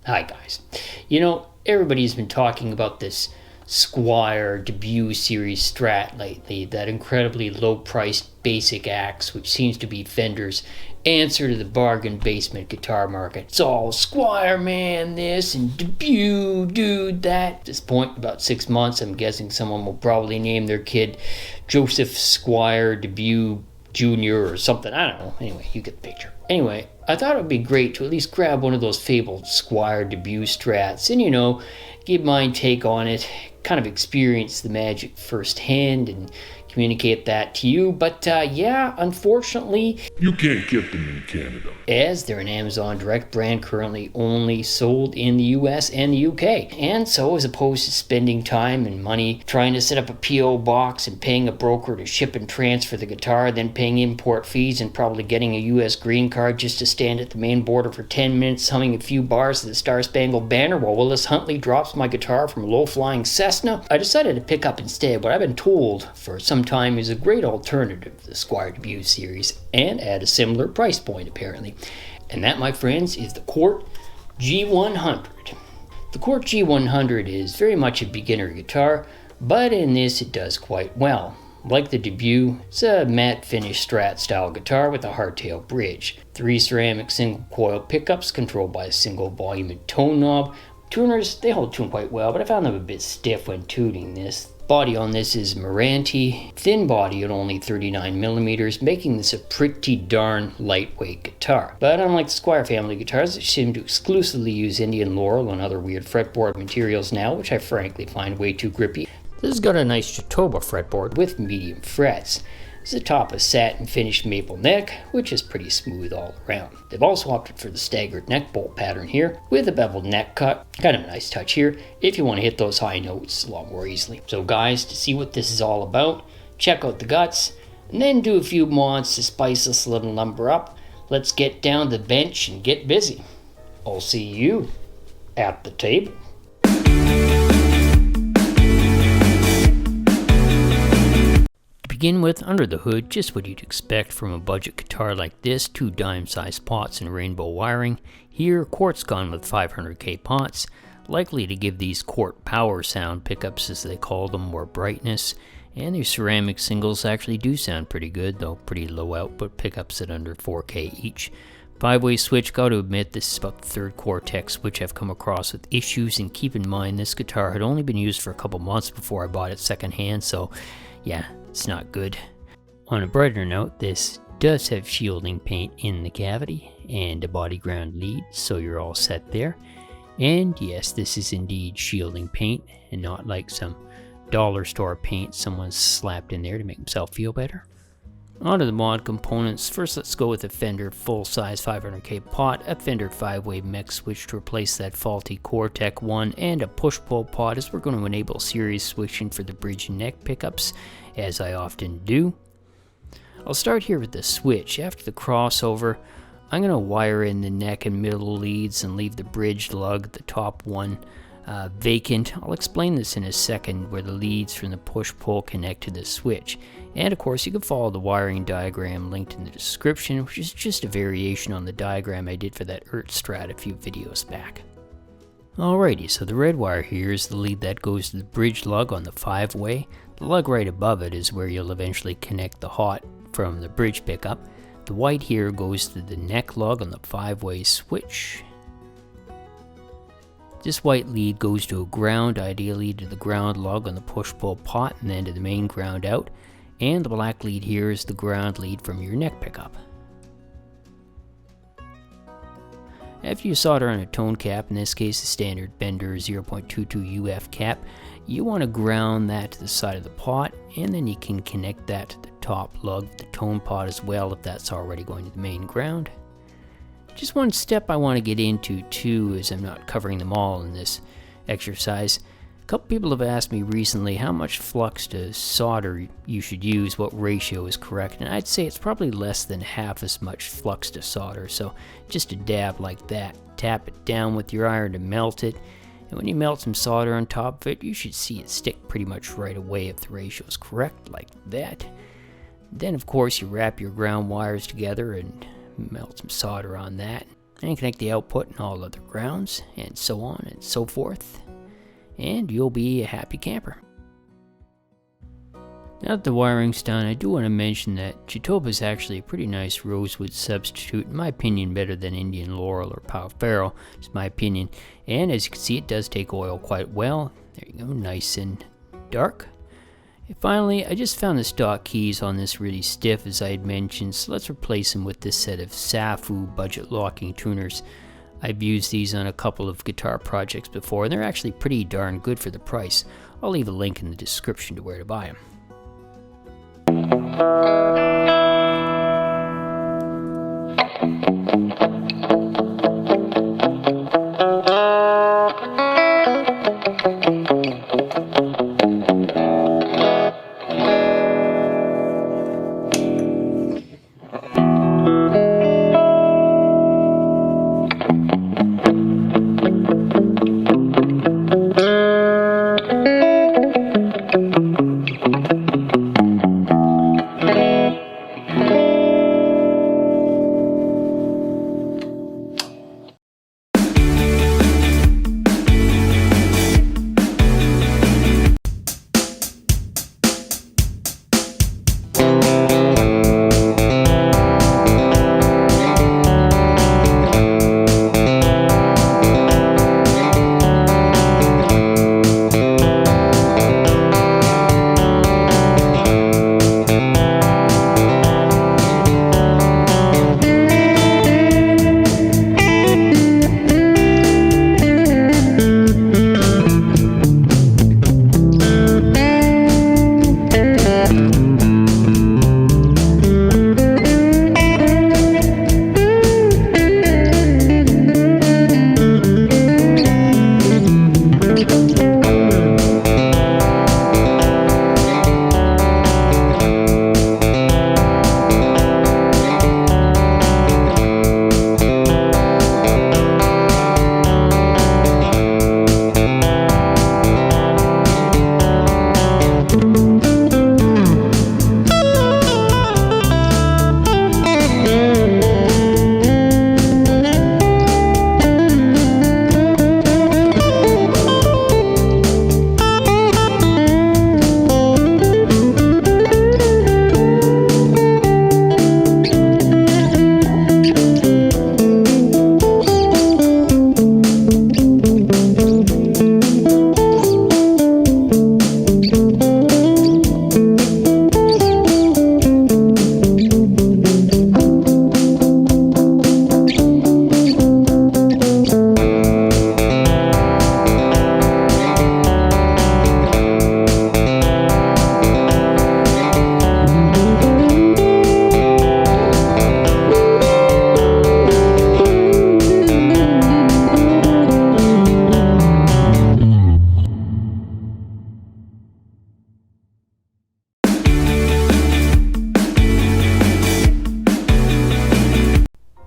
Hi guys. Everybody's been talking about this Squier Debut Series Strat lately, that incredibly low-priced basic axe which seems to be Fender's answer to the bargain basement guitar market. It's all Squier man this and Debut dude that. At this point, about 6 months, I'm guessing someone will probably name their kid Joseph Squier Debut Jr. or something. I don't know. Anyway, you get the picture. Anyway, I thought it would be great to at least grab one of those fabled Squier Debut Strats and, give my take on it, kind of experience the magic firsthand and communicate that to you. But unfortunately, you can't get them in Canada, as they're an Amazon Direct brand currently only sold in the US and the UK. And so, as opposed to spending time and money trying to set up a PO box and paying a broker to ship and transfer the guitar, then paying import fees and probably getting a US green card just to stand at the main border for 10 minutes humming a few bars of the Star Spangled Banner while Willis Huntley drops my guitar from a low-flying Cessna, I decided to pick up instead what I've been told for some time is a great alternative to the Squier Debut series, and at a similar price point apparently. And that, my friends, is the Cort G100. The Cort G100 is very much a beginner guitar, but in this it does quite well. Like the Debut, it's a matte finish Strat style guitar with a hardtail bridge. 3 ceramic single coil pickups controlled by a single volume and tone knob. Tuners, they hold tune quite well, but I found them a bit stiff when tuning this. Body on this is Maranthe, thin body at only 39mm, making this a pretty darn lightweight guitar. But unlike the Squier family guitars, which seem to exclusively use Indian laurel and other weird fretboard materials now, which I frankly find way too grippy, this has got a nice Jatoba fretboard with medium frets. It's atop a satin finished maple neck, which is pretty smooth all around. They've also opted for the staggered neck bolt pattern here, with a beveled neck cut. Kind of a nice touch here, if you want to hit those high notes a lot more easily. So guys, to see what this is all about, check out the guts, and then do a few mods to spice this little number up. Let's get down the bench and get busy. I'll see you at the table. Begin with, under the hood, just what you'd expect from a budget guitar like this: 2 dime-sized pots and rainbow wiring. Here, Cort's gone with 500K pots, likely to give these Cort power sound pickups, as they call them, more brightness. And these ceramic singles actually do sound pretty good, though pretty low output pickups at under 4K each. 5-way switch, gotta admit, this is about the 3rd Cortex switch I've come across with issues, and keep in mind this guitar had only been used for a couple months before I bought it secondhand, so yeah, it's not good. On a brighter note, this does have shielding paint in the cavity and a body ground lead, so you're all set there. And yes, this is indeed shielding paint and not like some dollar store paint someone's slapped in there to make himself feel better. Onto the mod components. First, let's go with a Fender full-size 500K pot, a Fender 5-way mech switch to replace that faulty Cortec one, and a push-pull pot, as we're going to enable series switching for the bridge and neck pickups, as I often do. I'll start here with the switch. After the crossover, I'm going to wire in the neck and middle leads and leave the bridge lug, the top one, vacant. I'll explain this in a second, where the leads from the push-pull connect to the switch. And of course, you can follow the wiring diagram linked in the description, which is just a variation on the diagram I did for that Strat a few videos back. Alrighty, so the red wire here is the lead that goes to the bridge lug on the 5-way. The lug right above it is where you'll eventually connect the hot from the bridge pickup. The white here goes to the neck lug on the 5-way switch. This white lead goes to a ground, ideally to the ground lug on the push-pull pot, and then to the main ground out. And the black lead here is the ground lead from your neck pickup. After you solder on a tone cap, in this case a standard Bender 0.22 UF cap, you want to ground that to the side of the pot, and then you can connect that to the top lug of the tone pot as well if that's already going to the main ground. Just one step I want to get into too, as I'm not covering them all in this exercise. A couple people have asked me recently how much flux to solder you should use, what ratio is correct, and I'd say it's probably less than half as much flux to solder, so just a dab like that. Tap it down with your iron to melt it, and when you melt some solder on top of it, you should see it stick pretty much right away if the ratio is correct, like that. Then of course you wrap your ground wires together and melt some solder on that. and connect the output and all other grounds, and so on and so forth, and you'll be a happy camper. Now that the wiring's done, I do want to mention that Jatoba is actually a pretty nice rosewood substitute, in my opinion better than Indian Laurel or Pau Ferro, is my opinion. And as you can see, it does take oil quite well. There you go, nice and dark. And finally, I just found the stock keys on this really stiff, as I had mentioned, so let's replace them with this set of Safu budget locking tuners. I've used these on a couple of guitar projects before, and they're actually pretty darn good for the price. I'll leave a link in the description to where to buy them.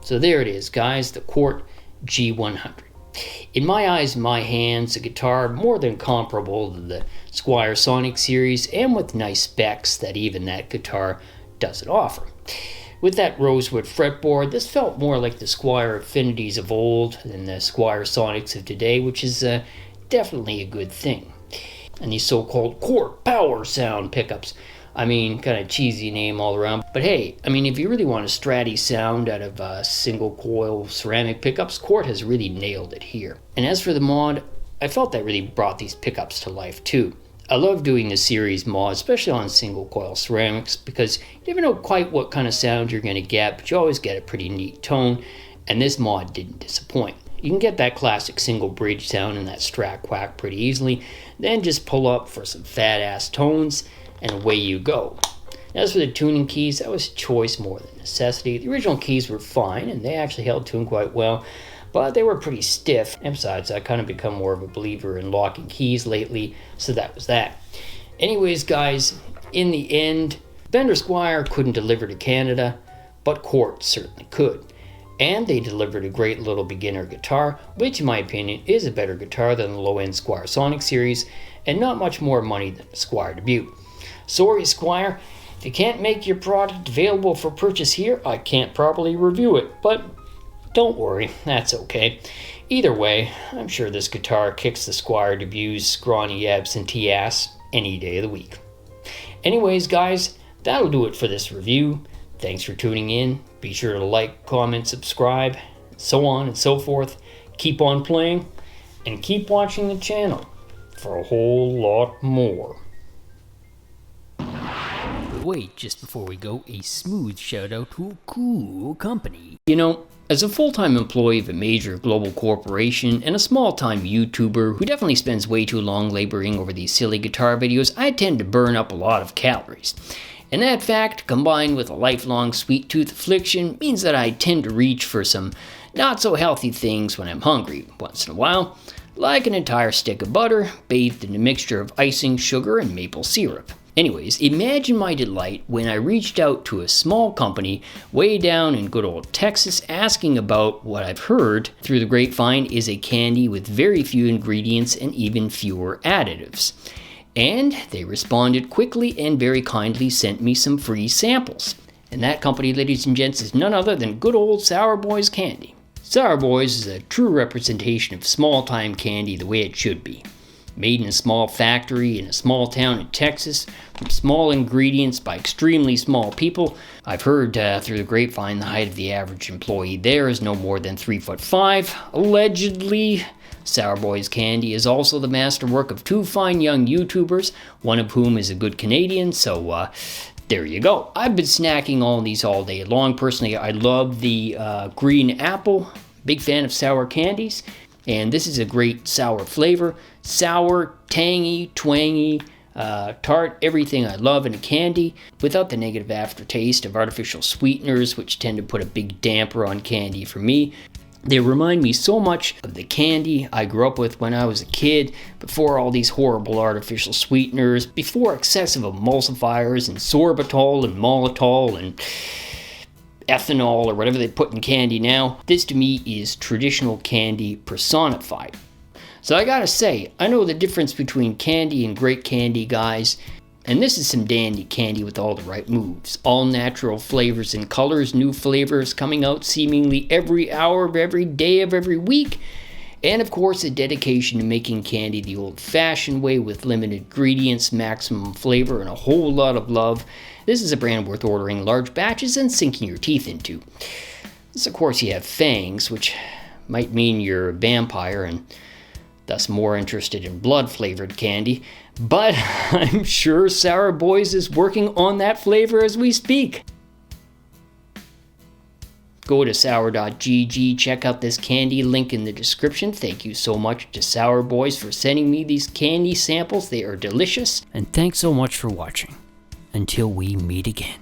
So there it is, guys, the Cort G100. In my eyes, my hands, a guitar more than comparable to the Squier Sonic series, and with nice specs that even that guitar doesn't offer. With that rosewood fretboard, this felt more like the Squier Affinities of old than the Squier Sonics of today, which is definitely a good thing. And these so-called Cort Power Sound pickups. I mean, kind of cheesy name all around. But hey, I mean, if you really want a stratty sound out of single coil ceramic pickups, Cort has really nailed it here. And as for the mod, I felt that really brought these pickups to life too. I love doing the series mod, especially on single coil ceramics, because you never know quite what kind of sound you're going to get, but you always get a pretty neat tone, and this mod didn't disappoint. You can get that classic single bridge sound in that Strat quack pretty easily, then just pull up for some fat ass tones, and away you go. As for the tuning keys, that was a choice more than necessity. The original keys were fine, and they actually held tune quite well, but they were pretty stiff. And besides, I kind of become more of a believer in locking keys lately, so that was that. Anyways, guys, in the end, Bender Squier couldn't deliver to Canada, but Cort certainly could. And they delivered a great little beginner guitar, which in my opinion is a better guitar than the low-end Squier Sonic series, and not much more money than the Squier Debut. Sorry, Squier, if you can't make your product available for purchase here, I can't properly review it, but don't worry, that's okay. Either way, I'm sure this guitar kicks the Squier Debut's scrawny absentee ass any day of the week. Anyways, guys, that'll do it for this review. Thanks for tuning in. Be sure to like, comment, subscribe, so on and so forth. Keep on playing, and keep watching the channel for a whole lot more. But wait, just before we go, a smooth shout out to a cool company. You know, as a full-time employee of a major global corporation and a small-time YouTuber who definitely spends way too long laboring over these silly guitar videos, I tend to burn up a lot of calories. And that fact, combined with a lifelong sweet tooth affliction, means that I tend to reach for some not so healthy things when I'm hungry once in a while, like an entire stick of butter bathed in a mixture of icing, sugar, and maple syrup. Anyways, imagine my delight when I reached out to a small company way down in good old Texas asking about what I've heard through the grapevine is a candy with very few ingredients and even fewer additives. And they responded quickly and very kindly sent me some free samples. And that company, ladies and gents, is none other than good old Sour Boys Candy. Sour Boys is a true representation of small-time candy the way it should be. Made in a small factory in a small town in Texas, from small ingredients by extremely small people. I've heard through the grapevine the height of the average employee there is no more than 3'5", allegedly. Sour Boys Candy is also the masterwork of two fine young YouTubers, one of whom is a good Canadian, so there you go. I've been snacking on these all day long. Personally, I love the green apple. Big fan of sour candies. And this is a great sour flavor. Sour, tangy, twangy, tart, everything I love in a candy, without the negative aftertaste of artificial sweeteners, which tend to put a big damper on candy for me. They remind me so much of the candy I grew up with when I was a kid, before all these horrible artificial sweeteners, before excessive emulsifiers and sorbitol and maltitol and ethanol or whatever they put in candy now. This to me is traditional candy personified. So I gotta say, I know the difference between candy and great candy, guys. And this is some dandy candy with all the right moves. All natural flavors and colors, new flavors coming out seemingly every hour of every day of every week. And of course, a dedication to making candy the old-fashioned way with limited ingredients, maximum flavor, and a whole lot of love. This is a brand worth ordering large batches and sinking your teeth into. Unless, of course, you have fangs, which might mean you're a vampire and thus more interested in blood-flavored candy. But I'm sure Sour Boys is working on that flavor as we speak. Go to sour.gg, check out this candy, link in the description. Thank you so much to Sour Boys for sending me these candy samples. They are delicious. And thanks so much for watching. Until we meet again.